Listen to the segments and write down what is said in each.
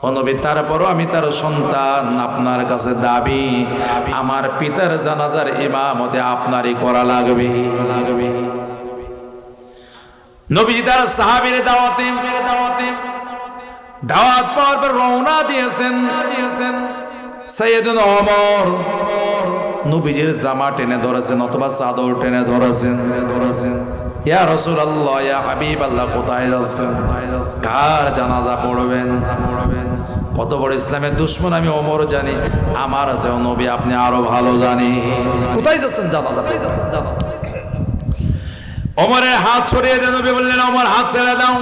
ও নবী, তারপরও আমি তার সন্তান, আপনার কাছে দাবি আমার পিতার জানাজার ইমামতে আপনারই করা লাগবে। নবী তার সাহাবীর দাওয়াত পাওয়ার পর রওনা দিয়েছেন। সাইয়েদুনা ওমর নবীজির জামা টেনে ধরেছেন অথবা চাদর টেনে ধরেছেন। ইয়া রাসূলুল্লাহ, ইয়া হাবিবাল্লাহ, কোথায় যাচ্ছেন? কার জানাজা পড়বেন? কত বড় ইসলামের দুশমন আমি ওমর জানি, আমার আছে নবী আপনি আরো ভালো জানি। কোথায় যাচ্ছেন? জানাজা। ওমরের হাত ছড়িয়ে দিয়ে নবী বললেন, ওমর হাত ছেড়ে দাও,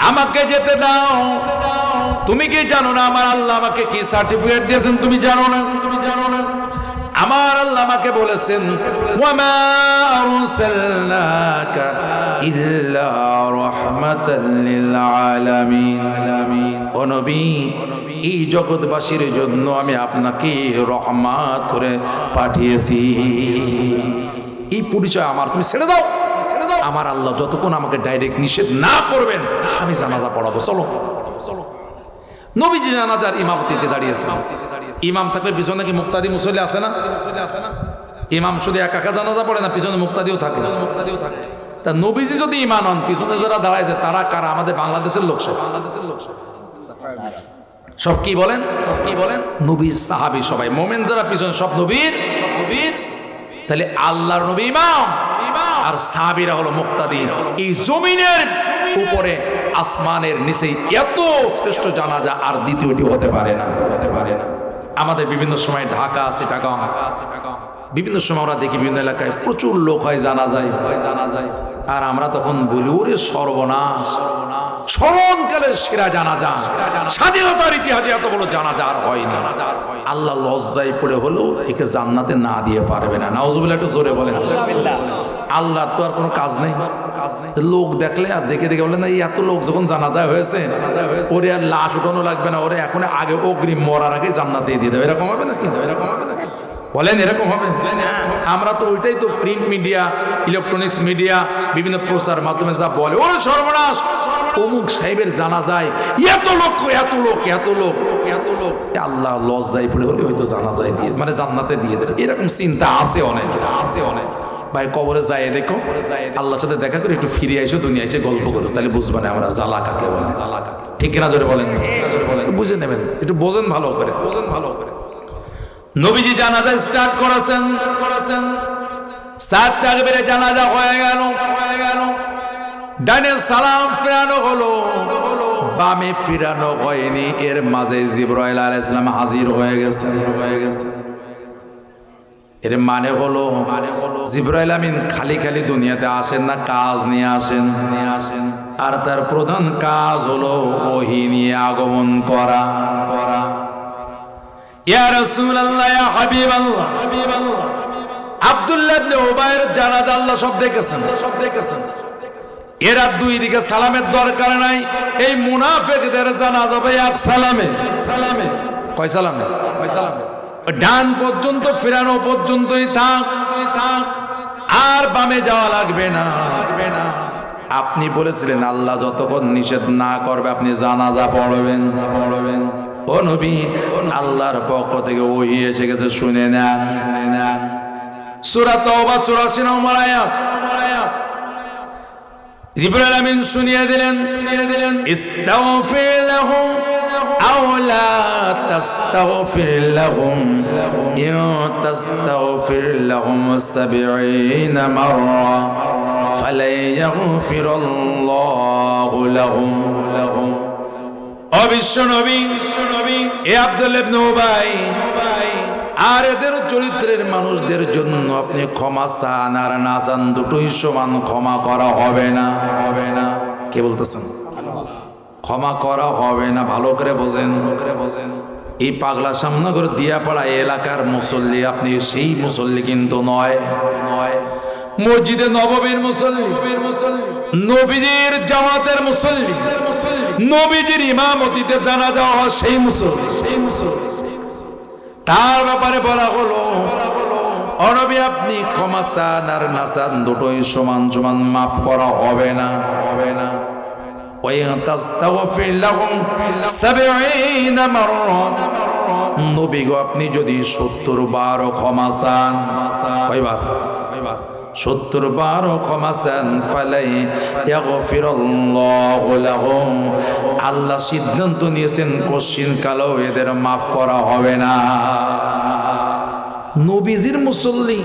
আমাকে যেতে দাও। তুমি কি জানো না আমার আল্লাহ আমাকে কি সার্টিফিকেট দিয়েছেন? তুমি জানো না? আমার আল্লাহ আমাকে বলেছেন, ওয়ামা আরসালনাকা ইল্লা রাহমাতাল লিল আলামিন। ও নবী, এই জগৎবাসীর জন্য আমি আপনাকে রহমত করে পাঠিয়েছি। এই পরিচয় আমার, তুমি ছেড়ে দাও। আমার আল্লাহ যতক্ষণ আমাকে ডাইরেক্ট নিষেধ না করবেন আমি জানাজা পড়াবো। চলো। নবীজি জানাজার ইমামতিতে দাঁড়িয়েছেন। ইমাম থাকলে পিছনে কি মুক্তাদি মুসল্লি আছে না? ইমাম শুধু একা জানাজা পড়ে না, পিছনে মুক্তাদিও থাকে। তা নবীজি যদি ইমাম হন, পিছনে যারা দাঁড়াইছে তারা কারা? আমাদের বাংলাদেশের লোক সব কি বলেন? নবীর সাহাবী সবাই, মোমেন যারা পিছনে সব নবীর। তাহলে আল্লাহর নবী ইমাম আর সাহাবীরা হলো মুক্তাদি। এই জমিনের উপরে আসমানের নিচে এত শ্রেষ্ঠ জানাজা আর দ্বিতীয়টি হতে পারে না। আমাদের বিভিন্ন সময় ঢাকা আছে, বিভিন্ন সময় আমরা দেখি বিভিন্ন এলাকায় প্রচুর লোক হয় জানা যায়। আর আমরা তখন বলি, ওরে সর্বনাশ, স্মরণকালের সেরা জানাজা, স্বাধীনতার ইতিহাসে এত বড় জানাজা আর হয়নি। আল্লাহ লজ্জায় পড়ে হলো একে জান্নাতে না দিয়ে পারবে না। নাউজুবিল্লাহ, একটু জোরে বলেন। আল্লাহর তো আর কোনো কাজ নেই। লোক দেখলে আর দেখে বলে না, এই এত লোক যখন জানাজা হয়েছে ওরে আর লাশ উঠানো লাগবে না, ওরে এখন আগে অগ্রিম মরার আগে জান্নাতে দিয়ে দেবে। এরকম হবে নাকি? বলেন এরকম হবে? আমরা তো ওইটাই তো প্রিন্ট মিডিয়া, ইলেকট্রনিক্স মিডিয়া, বিভিন্ন প্রচার মাধ্যমে যা বলে, ওরে সর্বনাশ অমুক সাহেবের জানা যায় এত লোক। আল্লাহ লজ্জায় পড়ে হলে হয়তো জানা যায় দিয়ে মানে জান্নাতে দিয়ে দেবে, এরকম চিন্তা আছে অনেকে। ভাই কবরে যায় দেখো, আল্লাহর সাথে দেখা করে একটু ফিরে আইসো, দুনিয়া এসে গল্প করো, তাহলে বুঝবা না আমরা জ্বালা কাকে বলে। ঠিক কিনা জোরে বলেন? বুঝে নেবেন, একটু বোঝেন ভালো করে। নবীজি জানাজা স্টার্ট করেছেন। 7 তাকবীরে জানাজা হয়ে গেল। ডানে সালাম ফিরানো হলো, বামে ফিরানো হয়নি। এর মাঝে জিবরাইল আলাইহিস সালাম হাজির হয়ে গেছে। এর মানে হলো জিবরাইল আমিন খালি দুনিয়াতে আসেন না, কাজ নিয়ে আসেন। আর তার প্রধান কাজ হলো ওহী নিয়ে আগমন করা। ইয়া রাসূলুল্লাহ, ইয়া হাবিবাল্লাহ, আব্দুল্লাহ ইবনে উবাইর জানাজা আল্লাহ সব দেখেছেন। এরা দুই দিকে সালামের দরকার নাই। এই মুনাফিকদের জানাজা হবে এক সালামে। কয় সালামে? ডান পর্যন্ত ফিরানো পর্যন্তই থাক, আর বামে যাওয়া লাগবে না। আপনি বলেছিলেন আল্লাহ যতক্ষণ নিষেধ না করবে আপনি জানাজা পড়বেন। ও নবী, আল্লাহর পক্ষ থেকে ওহী এসে গেছে, শুনে নেন। সূরা তাওবা 84 নম্বর আয়াত। জিবরাইল আমিন শুনিয়ে দিলেন, ইস্তাগফির লাহুম আও লা তাস্তাগফির লাহুম, ইন তাস্তাগফির লাহুম 70 মাররা ফালাই ইয়াগফিরুল্লাহু লাহুম। অবিশ্ব নবী এ আব্দুল্লাহ ইবনে উবাই আর এদের চরিত্রের মানুষদের জন্য আপনি ক্ষমা চান আর না চান দুটোই সমান, ক্ষমা করা হবে না। কে বলতেছেন? ক্ষমা করা হবে না। ভালো করে বোঝেন। এই পাগলা সামনগর দিয়াপাড়া এলাকার মুসল্লি, আপনি সেই মুসল্লি কিন্তু নয়। মসজিদে নববীর মুসল্লি, নবীজির জামাতের মুসল্লি, নবীজির ইমামতিতে জানাজা হওয়া সেই মুসল্লি। তার ব্যাপারে বলা হলো, অনবী আপনি ক্ষমা চান আর না চান দুটোই সমান, মাফ করা হবে না। ওয়াতাস্তাগফির লাহুম 70 মাররা, নবী গো আপনি যদি 70 বার ক্ষমা চান, কয়বার? 70 বার ক্ষমা চান, ফালাই ইয়াগফিরুল্লাহু লাহুম, আল্লাহ সিদ্ধান্ত নিয়েছেন কোশ্চিন কালেও এদের মাফ করা হবে না। নবীজির মুসল্লি,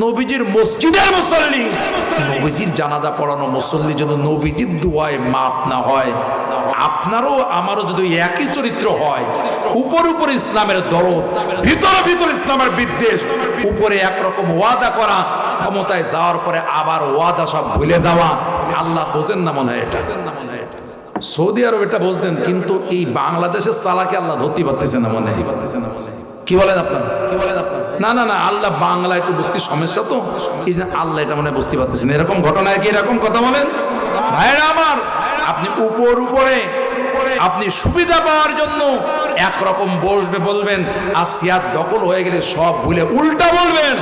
নবীজির মসজিদের মুসল্লি, নবীজির জানাজা পড়ানো মুসল্লি যদি নবীজির দুয়ায় মাপ না হয়, আপনারও আমারও যদি একই চরিত্র হয়, উপর উপর ইসলামের দরদ, ভিতরে ভিতরে ইসলামের বিদ্বেষ, উপরে একরকম ওয়াদা করা, ক্ষমতায় যাওয়ার পরে আবার ওয়াদা সব ভুলে যাওয়া, আল্লাহ বোঝেন না মনে হয় এটা। সৌদি আরব এটা বুঝতেন, কিন্তু এই বাংলাদেশের চালাকে আল্লাহ ধরতে পারতেছে না মনে হয়। কি বলেন আপনারা? না না না, আল্লাহ বাংলা একটু বুঝতে সমস্যা, তো এই যে আল্লাহ এটা মনে বুঝতে পারতেছেন। এরকম ঘটনা কি এরকম কথা বলেন ভাইরা আমার? আপনি উপরে আপনি সুবিধা পাওয়ার জন্য একরকম বসবে, বলবেন, আর সিয়াদ দখল হয়ে গেলে সব ভুলে উল্টা বলবেন।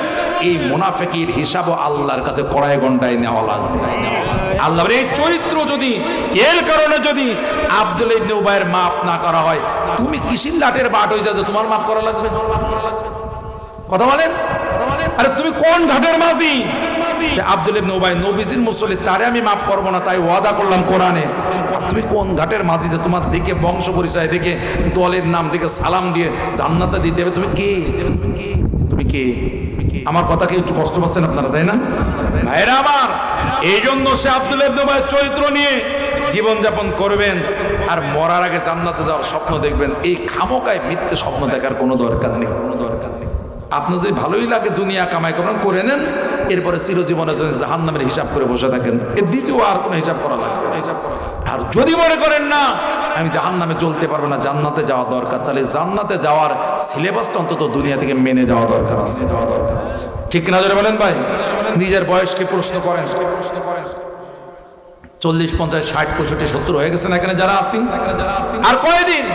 এই মুনাফিকের হিসাবও আল্লাহর কাছে কড়াই গন্ডায় নেওয়া লাগবে। আল্লাহর এই চরিত্র যদি, এর কারণে যদি আব্দুল্লাহ ইবনে উবাইয়ের মাফ না করা হয়, তুমি কিসির লাটের বাট হয়ে যাচ্ছে তোমার মাফ করা লাগবে? কথা বলেন? আরে তুমি কোন ঘাটের মাঝি? আব্দুল্লাহ ইবনে উবাই নবীজির মুসল্লি, তারে আমি মাফ করব না তাই ওয়াদা করলাম কোরআনে। তুমি কোন ঘাটের মাঝি যে তোমার দিকে বংশ পরিচয় দেখে, দলের নাম দেখে সালাম দিয়ে জান্নাতে দিতে হবে? তুমি কে? তুমি কে? আমার কথা কি একটু কষ্ট পাচ্ছেন আপনারা, তাই না ভাইরা আমার? এই জন্য সে আব্দুল্লাহ ইবনে উবাইয়ের চরিত্র নিয়ে জীবনযাপন করবেন, আর মরার আগে জান্নাতে যাওয়ার স্বপ্ন দেখবেন। এই খামোকায় মিথ্যে স্বপ্ন দেখার কোনো দরকার নেই। আপনার যদি ভালোই লাগে দুনিয়া কামাই করবেন, করে নেন, এরপরে চিরজীবনের জন্য জাহান্নামের হিসাব করে বসে থাকেন। এর দ্বিতীয় আর কোনো হিসাব করা লাগবে না। আর যদি মনে করেন না আমি জাহান্নামে জ্বলতে পারবো না, জান্নাতে যাওয়া দরকার, তাহলে জান্নাতে যাওয়ার সিলেবাসটা অন্তত দুনিয়া থেকে মেনে যাওয়া দরকার আছে। ঠিক না জোরে বলেন ভাই? নিজের বয়সকে প্রশ্ন করেন। 40, 50, 60, 65, 70 হয়ে গেছেন এখানে যারা আছি, আর কয়দিন?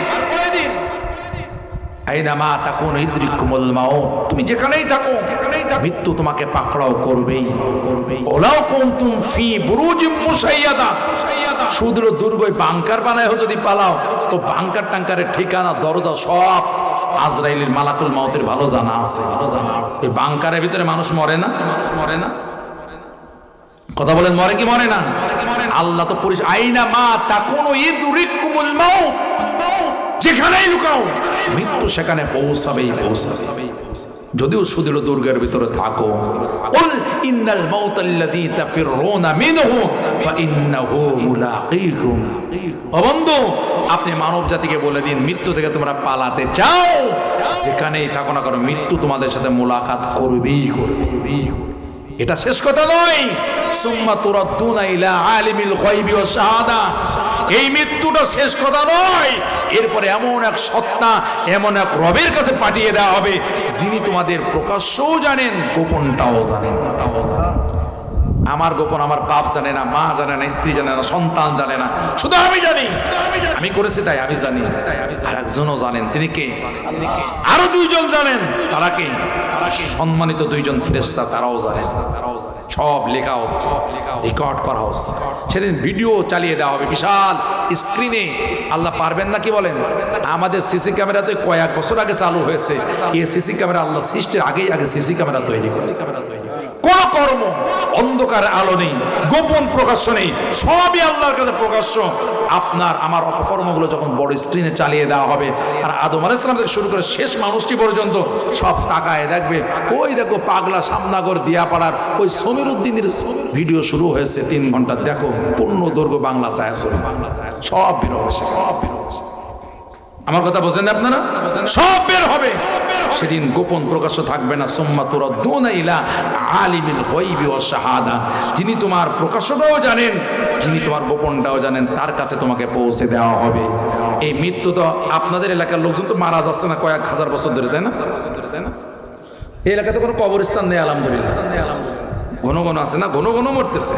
আইনামা তাকুনু ইদরিকুমুল মাউত, তুমি যেখানেই থাকো মৃত্যু তোমাকে পাকড়াও করবেই। ওলাও কুনতুম ফি বুরুজিম মুশাইয়াদা, সুদূর দুর্গই বাংকার বানায় যদি পালাও, তো বাংকার টাঙ্কারের ঠিকানা দরজা সব আজরাইলের মালাকুল মাউতের ভালো জানা আছে। এই বাংকারের ভিতরে মানুষ মরে না? কথা বলেন, মরে কি মরে না? আল্লাহ তো পরিষ্কার, আইনামা তাকুনু ইদরিকুমুল মাউত, যেখানেই লুকাও মৃত্যু সেখানে পৌঁছাবেই। যদিও সুদূর দুর্গের ভিতরে থাকো, কুল ইন্নাল মাউতাল্লাযী তাফিরুনা মিনহু ফাইন্নাহু মুলাকীকুম, ও বন্ধু আপনি মানব জাতিকে বলে দিন, মৃত্যু থেকে তোমরা পালাতে চাও, যেখানেই থাকো না কারণ মৃত্যু তোমাদের সাথে মোলাকাত করবেই। এটা শেষ কথা নয়। সুম্মা তুরাদ্দুনা ইলা আলিমিল গায়বি ওয়াশ শাহাদা, এই মৃত্যুটা শেষ কথা নয়। এরপরে এমন এক সত্তা, এমন এক রবের কাছে পাঠিয়ে দেওয়া হবে, যিনি তোমাদের প্রকাশ্যও জানেন, গোপনটাও জানেন। আমার গোপন আমার বাপ জানে না, মা জানে না, স্ত্রী জানে না, সন্তান জানে না, শুধু আমি জানি। আমি করেছি তাই আমি জানি, আর একজনও জানেন। তিনি কে? আরো 2 জন জানেন। তারা কে? সম্মানিত 2 জন ফেরেশতা, তারাও জানেন। সব লেখা হচ্ছে, রেকর্ড করা হচ্ছে। সেদিন ভিডিও চালিয়ে দেওয়া হবে বিশাল স্ক্রিনে। আল্লাহ পারবেন না কি বলেন? আমাদের সিসি ক্যামেরা তো কয়েক বছর আগে চালু হয়েছে। এই সিসি ক্যামেরা আল্লাহ সৃষ্টির আগে সিসি ক্যামেরা তৈরি করেছে। কোন কর্ম অন্ধকার আলো নেই, গোপন প্রকাশ্য নেই, সবই আল্লাহর কাছে প্রকাশ্য। আপনার আমার অপকর্মগুলো যখন বড় স্ক্রিনে চালিয়ে দেওয়া হবে, আর আদম আলাইহিস সালাম থেকে শুরু করে শেষ মানুষটি পর্যন্ত সব তাকায় দেখবে, ওই দেখো পাগলা সামনাগর দিয়াপাড়ার ওই সমীর উদ্দিনের ভিডিও শুরু হয়েছে 3 ঘন্টা, দেখো পূর্ণ দৈর্ঘ্য বাংলা ছায়াছবি, সব বের হবে। আমার কথা বোঝেন আপনারা? সব বের হবে সেদিন, গোপন প্রকাশ্য থাকবে না। সুম্মা তুরাদ্দুনা ইলা আলিমিল গায়বি ওয়াশ শাহাদা, যিনি তোমার প্রকাশ্যটাও জানেন, যিনি তোমার গোপনটাও জানেন, তার কাছে তোমাকে পৌঁছে দেওয়া হবে। এই মৃত্যু তো আপনাদের এলাকার লোকজন তো মারা যাচ্ছে না কয়েক হাজার বছর ধরে, তাই না? এই এলাকাতে কোনো কবরস্থান নেই আলহামদুলিল্লাহ। ঘন ঘন আছে না, ঘন ঘন মরতেছে,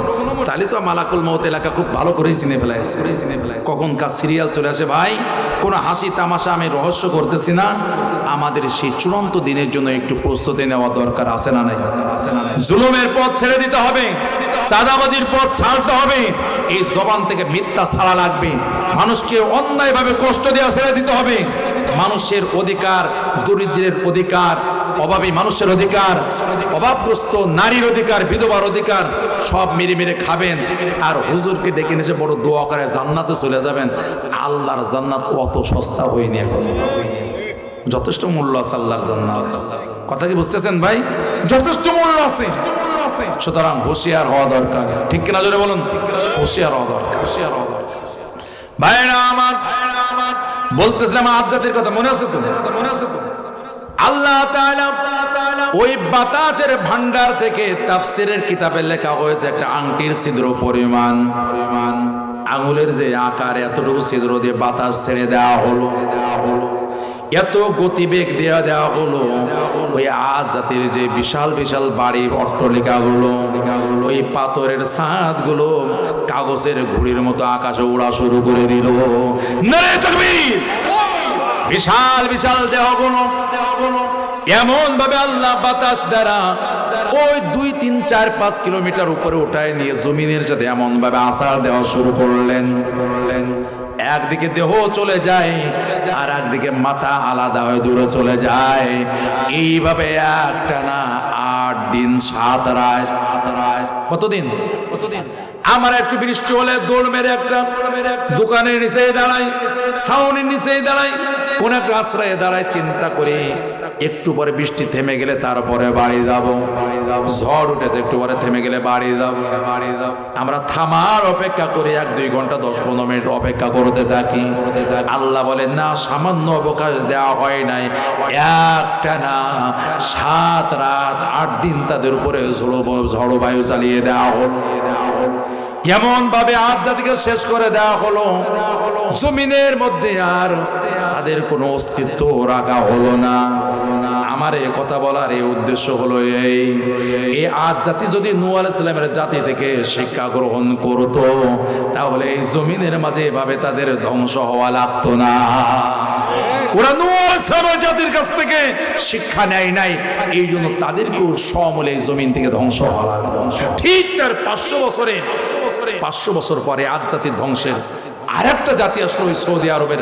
তাহলে তো মালাকুল মউত এলাকা খুব ভালো করেই চিনে ফেলাইছে। কখন কাজ সিরিয়াল চলে আসে ভাই, কোনো হাসি তামাশা আমি রহস্য করতেছি না, আমাদের সেই চূড়ান্ত দিনের জন্য একটু প্রস্তুতি নেওয়া দরকার আছে না নাই? জুলুমের পথ ছেড়ে দিতে হবে, চাঁদাবাজির পথ ছাড়তে হবে, এই জবান থেকে মিথ্যা ছাড়া লাগবে, মানুষকে অন্যায়ভাবে কষ্ট দেওয়া ছেড়ে দিতে হবে, মানুষের অধিকার, দরিদ্রের অধিকার, অভাবী মানুষের অধিকার, অভাবগ্রস্ত নারীর অধিকার, বিধবার অধিকার সব মেরে মেরে খাবেন, আর হুজুরকে ডেকে নিয়ে বড় দোয়া করে জান্নাতে চলে যাবেন। আল্লাহর জান্নাত অত সস্তা হয়নি, যথেষ্ট মূল্য আছে আল্লাহর জান্নাত। কথা কি বুঝতেছেন ভাই? যথেষ্ট মূল্য আছে, সুতরাং হুঁশিয়ার হওয়া দরকার। ঠিক কিনা জোরে বলুন? হুঁশিয়ার হওয়া দরকার, হুঁশিয়ার হওয়া দরকার। ভাইরা আমার, বলতেছিলাম আজ জাতির কথা, মনে আছে তো? মনে আছে তো? আল্লাহ তাআলা ওই বাতাসের ভান্ডার থেকে তাফসীরের কিতাবে লেখা হয়েছে একটা আংটির ছিদ্র পরিমাণ, আঙুলের যে আকার এতটুকু ছিদ্র দিয়ে বাতাস ছেড়ে দেওয়া হলো, এত গতিবেগ দেওয়া হলো, ওই আজ জাতির যে বিশাল বিশাল বাড়ি অট্টালিকাগুলো, ওই পাথরের ছাদগুলো কাগজের ঘুড়ির মতো আকাশে উড়া শুরু করে দিল। নারে তাকবীর! বিশাল বিশাল দেহগুলো এমন ভাবে আল্লাহ বাতাস দ্বারা ওই 2, 3, 4, 5 কিলোমিটার উপরে উঠায় নিয়ে জমিনের সাথে এমন ভাবে আছাড় দেওয়া শুরু করলেন। একদিকে দেহ চলে যায়, আর একদিকে মাথা আলাদা হয়ে দূরে চলে যায়। এইভাবে একটানা 8 দিন 7 রাত। কতদিন? আমার একটু বৃষ্টি হলে দৌড় মেরে একটা দোকানের নিচে দাঁড়াই, ছাউনির নিচে দাঁড়াই, কোন একটা আশ্রয়ে দাঁড়াই, চিন্তা করি একটু পরে বৃষ্টি থেমে গেলে তারপরে বাড়ি যাব। ঝড় উঠেছে, একটু পরে থেমে গেলে বাড়ি যাব। আমরা থামার অপেক্ষা করি, 1-2 ঘন্টা 10-15 মিনিট অপেক্ষা করতে থাকি। আল্লাহ বলেন না, সামান্য অবকাশ দেওয়া হয় নাই, একটানা 7 রাত 8 দিন তাদের উপরে ঝড় বায়ু চালিয়ে দেওয়া হলো। কেমন ভাবে আজ জাতিকে শেষ করে দেওয়া হলো, জমিনের মধ্যে আর তাদের কোনো অস্তিত্ব রাখা হলো না। আমার এই কথা বলার এই উদ্দেশ্য হলো এই আজ জাতি যদি নূহ আলাইহিস সালামের জাতি থেকে শিক্ষা গ্রহণ করতো, তাহলে এই জমিনের মাঝে এভাবে তাদের ধ্বংস হওয়া লাগতো না। ওরা নূহ আলাইহিস সালামের জাতির কাছ থেকে শিক্ষা নেয় নাই, এই জন্য তাদেরকেও সমলে এই জমিন থেকে ধ্বংস হওয়া লাগতো। ঠিক তার 500 বছর পরে আজ জাতির ধ্বংসের আরেকটা জাতি আসলো ওই সৌদি আরবের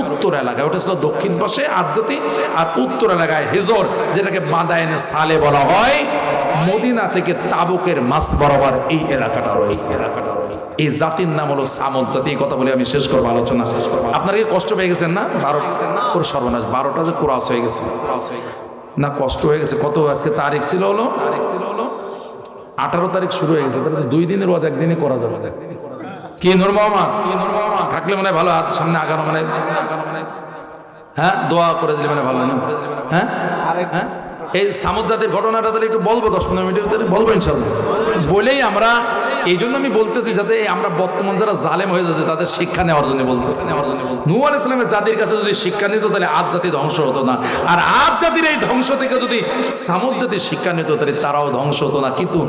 উত্তর এলাকায়। ওটা ছিল দক্ষিণ পাশে আদ জাতি, আর উত্তর এলাকায় হিজর, যেটাকে মাদায়েনে সালে বলা হয়, মদিনা থেকে তাবুকের মাস বরাবর এই এলাকাটা রয়েছে। এই জাতির নাম হলো সামুদ জাতি। এই কথা বলে আমি শেষ করবো আলোচনা। আপনারা কি কষ্ট পেয়ে গেছেন না? 12 সর্বনাশ, 12টা যে ক্রস হয়ে গেছে না, কষ্ট হয়ে গেছে। কত আজকে তারিখ ছিল হলো 18 তারিখ শুরু হয়ে গেছে, তাহলে 2 দিনের ওয়াজ একদিনে করা যাবে। কি নূর মোহাম্মদ থাকলে মানে ভালো, হাত সামনে আগানো মানে, হ্যাঁ দোয়া করে দিলে মানে ভালো না? হ্যাঁ, এই সামুদ জাতির ঘটনাটা তাহলে একটু বলবো, 10-15 মিনিটের বলবো ইনশাল্লাহ। বলেই আমরা, এই জন্য আমি বলতেছি যাতে আমরা বর্তমান যারা জালেম হয়ে যাচ্ছে তাদের শিক্ষা নেওয়ার জন্য বলতেছি। নূহ আলাইহিস সালামের জাতির কাছে যদি শিক্ষা নিত, তাহলে আদ জাতি ধ্বংস হতো না। আর আদ জাতির এই ধ্বংস থেকে যদি সামুদ জাতি শিক্ষা নিত, তাহলে তারাও ধ্বংস হতো না। কিন্তু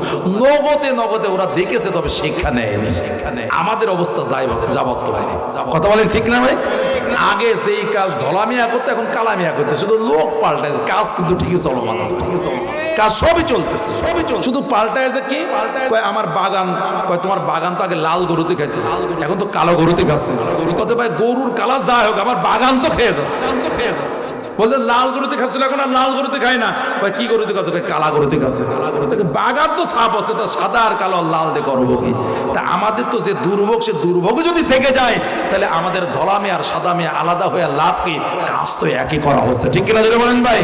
নগদে ওরা দেখেছে, তবে শিক্ষা নেয়নি। আমাদের অবস্থা যা বর্তমানে, কথা বলেন ঠিক না ভাই? আগে যেই কাজ ঢলামিয়া করতে, এখন কালামিয়া করতে, শুধু লোক পাল্টায়, কাজ কিন্তু ঠিকই চলমান আছে, কাজ সবই চলতেছে, শুধু পাল্টায় যে কি, আমার বাগান, তোমার বাগান তো আগে লাল গরুতে খাইতো, এখন তো কালো গরুতে খাচ্ছে। কত ভাই গরুর কালার যা হোক, আমার বাগান তো খেয়ে যাচ্ছে। বলতে লাল গরুতে খাচ্ছিল, এখন আর লাল গরুতে খায় না। কি গরুতে খাচ্ছে? কালা গরুতে খাচ্ছে। বাগান তো সাপ আছে, তা সাদা আর কালো লাল দিয়ে করবো কি? তা আমাদের তো যে দুর্ভোগ, সে দুর্ভোগ যদি থেকে যায়, তাহলে আমাদের ধলা মেয়ে আর সাদা মেয়ে আলাদা হয়ে লাভ কি? কাজ তো একই করা হচ্ছে। ঠিক কিনা যদি বলেন ভাই?